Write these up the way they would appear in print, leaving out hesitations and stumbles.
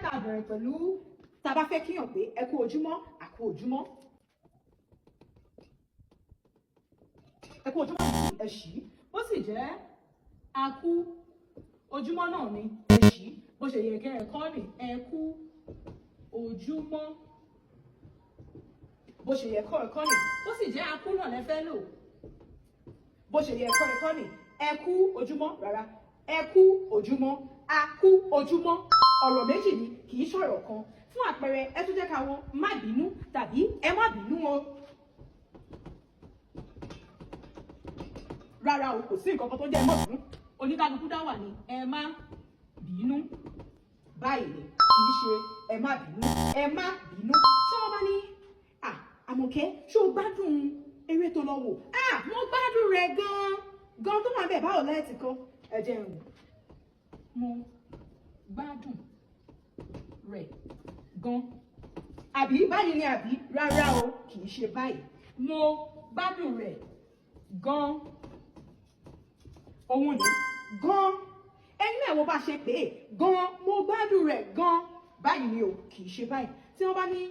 jẹ́ ká bẹ̀rẹ̀ pẹ̀lú tá a bá fẹ́ kíyàn pé ẹ kú ojúmọ́, a kú ojúmọ́. Ẹ kú ojúmọ́ ní ẹ̀ṣí, bó sì jẹ́ a kú ojúmọ́ náà ní ẹ̀ṣí, bó ṣe yẹ kẹ́ ẹ kọ́ ní ẹ kú ojúmọ́. Bó ṣe yẹ kọ́ ẹ̀kọ́ ní, bó sì jẹ́ a kú náà lẹ fẹ́ lò. Bó ṣe yẹ kọ́ ẹ̀kọ́ ní ẹ kú ojúmọ́ rárá, ẹ kú ojúmọ́, a kú ojúmọ́. Ọ̀rọ̀ méjì ni kì í ṣọ̀rọ̀ kan. Fún àpẹẹrẹ ẹ tún jẹ́ ká wo má bínú tàbí ẹ má bínú o. Rárá o, kò sí nǹkan kan tó jẹ́ ẹ má bínú. Oníkálukú dá wà ní ẹ má bínú. Báyìí ni kì í ṣe ẹ má bínú, ẹ má bínú. Ṣé wọ́n bá ní Àmọ̀kẹ́ ṣé o gbádùn eré tó lọ wò? Mo gbádùn rẹ̀ gan tó máa bẹ̀ báwo láti kọ́ ẹ jẹ́ n wò. Mo gbádùn rẹ̀ gan. Àbí báyìí ni àbí? Rárá o, kì í ṣe báyìí. Mo gbádùn rẹ̀ gan. Òun ni gan. Ẹ̀yin náà wo bá ṣe pé gan, mo gbádùn rẹ̀ gan. Báyìí ni o, kì í ṣe báyìí. Tí wọ́n bá ní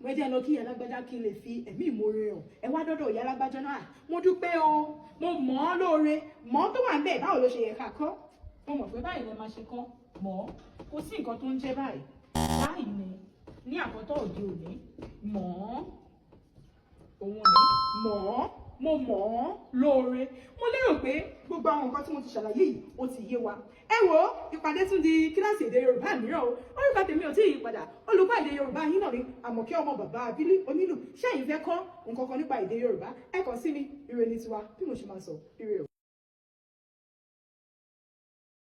mo jẹ́ lọ kí ìyá alágbájá kí n lè fi ẹ̀mí ìmoore hàn. Ẹ wá dọ́dọ̀ ìyá alágbájá náà. Mo dúpẹ́ o, mo mọ̀ ọ́ lóore. Mọ̀ ọ́ tó wà ń bẹ̀ báwo ló ṣe yẹ ká kọ́? Mo mọ̀ pé báyìí lẹ máa ṣe kọ́. Mọ̀ ọ́, kò sí nǹkan tó ń jẹ́ báyìí. Báyìí ni ní àkọ́tọ̀ òde òní. Mọ̀ ọ́, òun ni mọ̀ ọ́, mo mọ̀ ọ́ lóore. Mo lérò pé gbogbo àwọn nǹkan tí mo ti ṣàlàyé yìí ó ti yé wa. Ẹ wo ìpàdé tún di kíláàsì èdè Yorùbá mìíràn o. Orúkọ tèmi ò tí ì yí padà. Olùkọ́ èdè Yorùbá yín náà ni Àmọ̀kẹ́ ọmọ bàbá Bílí onílù. Ṣé ẹ̀yin fẹ́ kọ́ nǹkan kan nípa èdè Yorùbá? Ẹ kàn sí mi, ire ni tiwa bí mo ṣe máa sọ, ire o.